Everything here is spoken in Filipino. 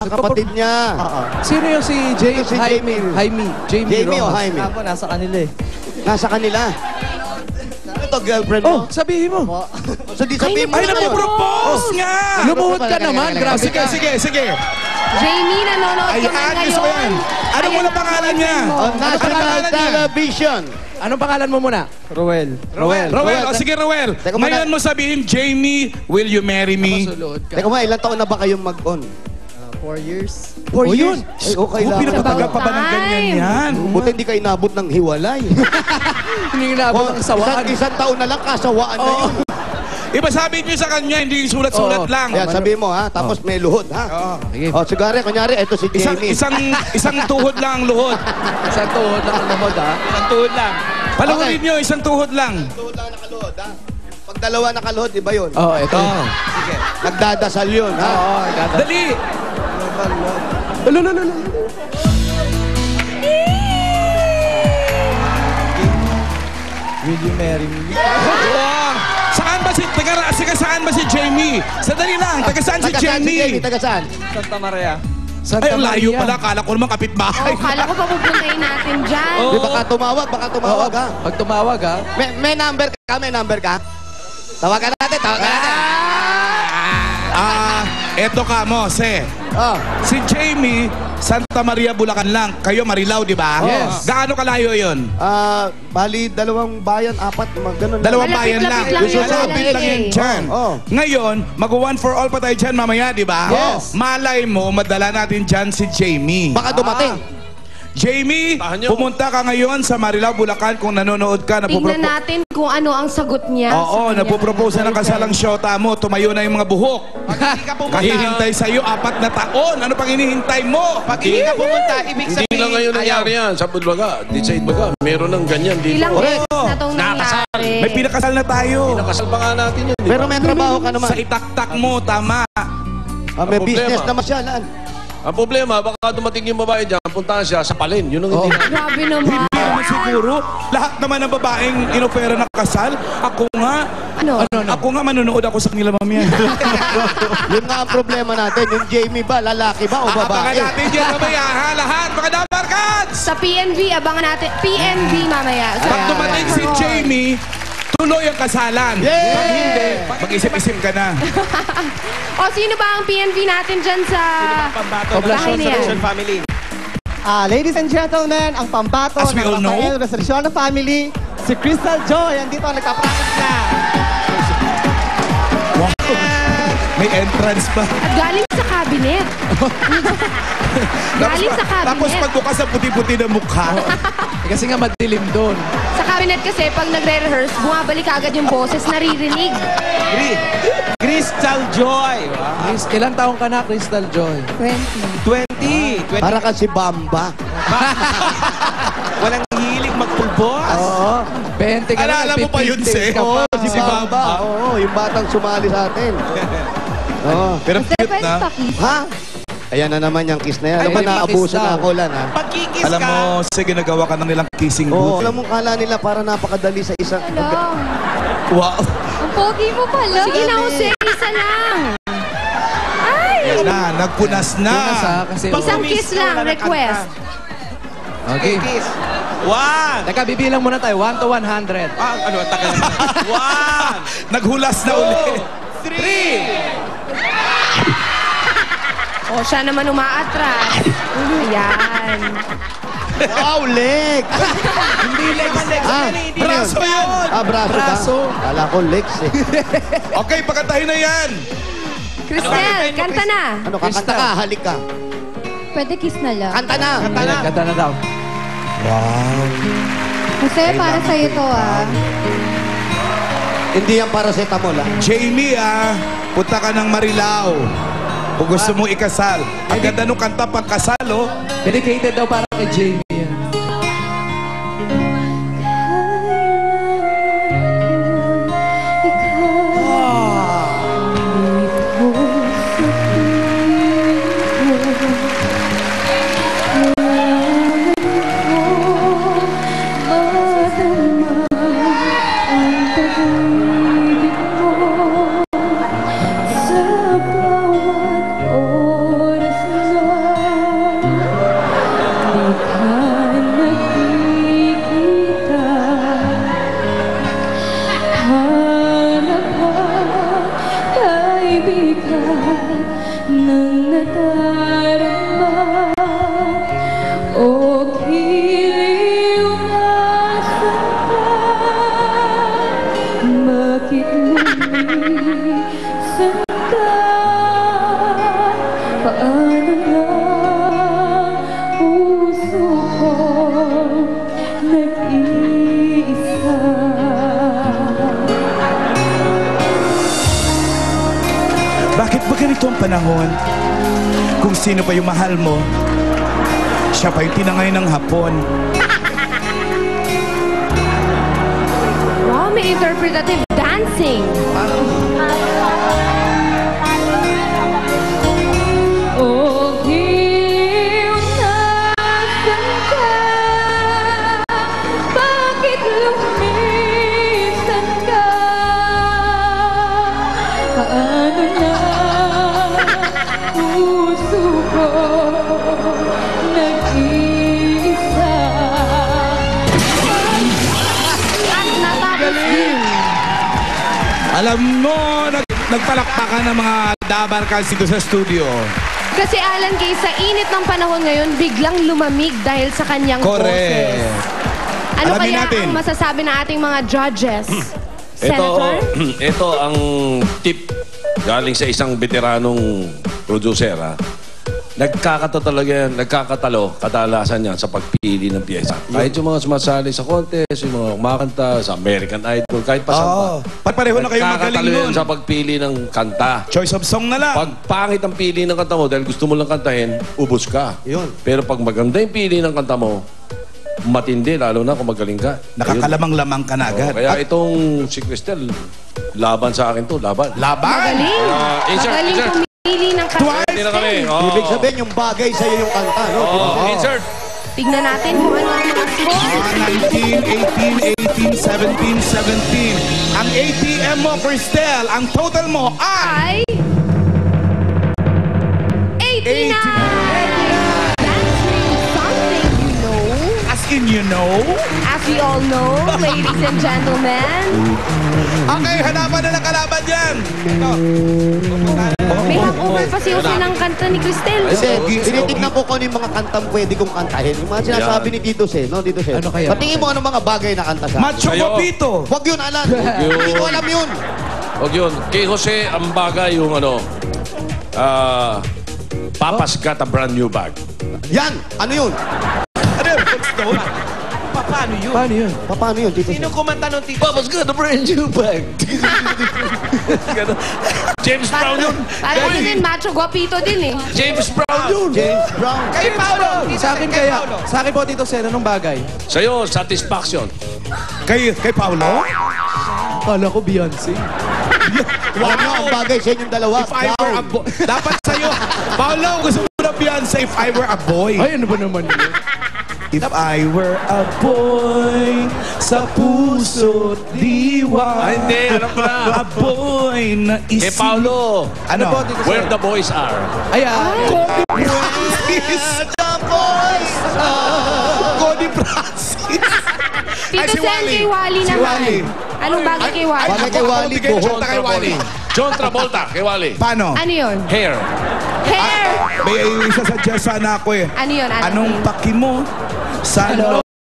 mga kapatid niya. Sino yung si Jaime? Si Jamie. Jamie o Jaime? Ako, nasa kanila eh. Nasa kanila. Ano to, girlfriend mo? Oh, sabihin mo. So di sabihin mo Ay, na ngayon. nagpo-propose nga! Lumuhod ka naman, grabe Sige, ka. sige. Jamie, nanonood ka man Ayan, gusto ko yan. ngayon. Ano muna pangalan niya? On national television. Anong pangalan mo muna? Roel. Roel. O sige, Roel. Teka muna. Ngayon mo sabihin, Jamie, will you marry me? Masulood ka. Teka mo, ilang taon na ba kayong mag-on? 4 years. 4 yun. Ay, okay lang. Pinapatagal pa ba ng ganyan yan? Buti hindi ka inabot ng hiwalay. Hindi inabot ang sawaan. Isang taon na lang, kasawaan na yun. Iba sabi niyo sa kanya, hindi sulat-sulat lang. Ayan, sabihin mo ha, tapos may luhod ha. Sige. O, sigari, kunyari, ito si Jamie. Isang tuhod lang ang luhod. Isang tuhod lang ang luhod, ha? Isang tuhod lang. Paluhudin niyo, isang tuhod lang. Tuhod lang nakaluhod ha. Pag dalawa nakaluhod, iba yun. Oo, ito. Sige. Nagdadasal yun ha. Oo, ganda. Dali! Lolo. Will you marry me? Saan ba saan ba si Jamie? Sandali lang, taga saan si Jamie? Taga saan? Santa Maria. Ay, ang layo pala. Kala ko naman kapitbahay. Oh, kala ko pa pupuntahin natin dyan. Di, baka tumawag ha. Pag tumawag, ha? May number ka? Tawagan natin. Eto ka, Mose. Oh. Si Jamie, Santa Maria, Bulacan lang. Kayo, Marilao, di ba? Yes. Gaano kalayo yun? Bali, 2 bayan, 4, ganun. Dalawang bayan Malapit-lapit lang. lang yun. Malapit lang yan dyan. Oh. Ngayon, mag-one for all pa tayo dyan mamaya, di ba? Yes. Malay mo, madala natin dyan si Jamie. Baka dumating. Jamie, pumunta ka ngayon sa Marilao, Bulacan kung nanonood ka. Tingnan natin kung ano ang sagot niya. Oo, napopropose na ng kasalang shota mo. Tumayo na yung mga buhok. Pag hindi ka pumunta, Kahihintay sa'yo 4 na taon. Ano pang hinihintay mo? pag hindi ka pumunta, ibig Hindi sabihin, lang ngayon nangyari yan. Sa Budwaga, di sa Itbaga, meron ng ganyan dito. Ilang beses na itong nangyari. May pinakasal na tayo. Nakasal pa nga natin yun. Pero may trabaho ka naman. Sa itaktak mo, tama. May Ang business problema. naman siya. Laan. Ang problema, baka dumating yung babae dyan, puntahan siya sa palin. Yun ang hindi na. Grabe naman. Hindi naman siguro. Lahat naman ng babaeng inopera ng kasal. Ako nga. Ano? Ako nga manonood ako sa kanila mamaya. Yun nga ang problema natin. Yung Jamie ba, lalaki ba o Abangan babae? natin dyan mamaya, ha? Lahat, mga dabarkads! Sa PNV, abangan natin. PNV mamaya. Pag dumating si Jamie, tuloy ang kasalan. Yay! Pag hindi, mag-isip-isip ka na. O, sino ba ang PNV natin dyan sa Poblasyon bahay na yan? family. Ladies and gentlemen, ang pambato As we all ng know. Rafael Resolution Family, si Crystal Joy. Andito ang nagpa-practice na. Wow. May entrance pa. At galing sa cabinet. Galing sa cabinet. Tapos pagbukas ang puti-puti na mukha. Kasi nga madilim doon. Sa cabinet kasi, pag nagre-rehearse, bumabalik agad yung boses, naririnig. Crystal Joy. Chris, ilang taong ka na, Crystal Joy? 20. Para ka si Bamba. Walang hilig magpulbos. Oo. 20 ka na, Alala mo pa yun, nagpipintig Sir? ka pa. Si Bamba. Oo, yung batang sumali sa atin. Oo. Pero cute na. Ha? Ayan na naman yung kiss na yan. Ay, Alam mo, may naabuso pakis na daw. ako lan ha. Pagkikis Alam ka, mo, sige, nagawa ka ng nilang kissing Oo, booth. alam mo, kala nila para napakadali sa isang... Wow. Ang pogi mo pala. Sige na, Jose, isa lang. Ay! Yan na, nagpunas na. Punas, ha? Kasi... Isang kiss lang, request. Okay. kiss. 1. Teka, bibilang muna tayo. 1 to 100. Ano, tagal naman. 1. Naghulas na uli. 3. O, siya naman umaatras. Ayan. Wow, leg! Hindi legs. Braso yun. Braso Braso. ba? Kala ko legs eh. Okay, pagkatahin na yan. Cristel, kanta na. Ano, kakanta ka, halik ka. Pwede kiss na lang. Kanta na! Kanta na daw. Jose, para sa'yo to Hindi yan para sa etamol ha. Jamie, punta ka ng Marilao. Kung gusto mo ikasal. Ang ganda nung kanta pang kasal, oh. Dedicated daw para kay Jamie yan. nadarama o giliw nasan ka? Bakit lumisan ka? Paano lang puso ko nag-iisa? Bakit ba ganito ang panahon? Kung sino pa yung mahal mo, siya pa yung tinangay ng hapon. Wow, may interpretative dancing. O giliw nasan ka? Bakit lumisan ka? Paano na puso ko nag-iisa? At natapos din. Alam mo, nagpalakpakan ng mga dabarkals dito sa studio. Kasi Alan Kay, sa init ng panahon ngayon, biglang lumamig dahil sa kanyang Correct. boses. Ano Alamin kaya natin. ang masasabi ng ating mga judges? Ito, Senator? ito ang tip galing sa isang veteranong producer. Nagkakatalo kadalasan yan sa pagpili ng piyesa. Kahit yung mga sumasali sa contest, yung mga kumakanta sa American Idol, kahit pa saan pa. Pareho na kayo magaling Nagkakatalo yan nun. sa pagpili ng kanta. Choice of song na lang. Pag pangit ang pili ng kanta mo dahil gusto mo lang kantahin, ubos ka. Yun. Pero pag maganda yung pili ng kanta mo, matindi, lalo na kung magaling ka. Nakakalamang-lamang ka na agad. Kaya itong si Cristel, laban sa akin to, laban. Laban! Magaling. Insert, Magaling insert. pumili ng kanta. Hindi na kami. Oh. Ibig sabihin yung bagay sa'yo yung kanta, no? Oh, insert. Tignan natin kung ano ang mga score. 19, 18, 18, 17, 17. Ang ATM mo, Cristel, ang total mo ay... Ay 89! That's really something, you know. As in, you know? As we all know, ladies and gentlemen, Okay, hanapan na ng kalaban yan. Ito. may hangover pa si Jose ng kanta ni Cristel. Kasi tinitignan ko kung ano yung mga kantang pwede kong kantahin. Yung mga sinasabi ni Tito Sen, no? Tito Sen. Ano kaya? Patingin mo anong mga bagay na kanta sa akin. Macho Sa'yo. Papito. Huwag yun, Alan. yun. Hindi ko alam yun. Huwag yun. Kay Jose, ang bagay yung Papa's got a brand new bag. Yan. Ano yun? Ano yun? Footstone? Paano yun? Paano yun? Paano yun, Tito Sen? Sino kumanta nung tito? Papa's got a brand new bag. James Brown yun. Parang ano din, macho guapito din eh. James Brown yun. James Brown. Kay Paolo! Sa akin kaya, sa akin po, Tito Sen, anong bagay? Sa'yo, satisfaction. Kay Paolo? Kala ko Beyonce. Alam nyo, ang bagay sa inyong dalawa. If I were a boy. Dapat sa'yo. Paolo, gusto mo na Beyonce, if I were a boy. Ay, ano ba naman yun? If I were a boy sa puso't diwa. Ay, hindi. Alam ko na. A boy na Kay isip. Paulo. Ano po, Tito Sen? Where the boys are. Ayan. Cody Francis. Ay, Tito si Sen, Wally. kay Wally Si naman. Wally. Anong bagay kay Wally? Bagay kay Wally, Bigay na buhok. shota kay Wally. John Travolta. Kay Wally. Paano? Ano yun? Hair. Hair! May isa sa sana ako eh. Ano yun? Ano Anong yun? paki mo sa loob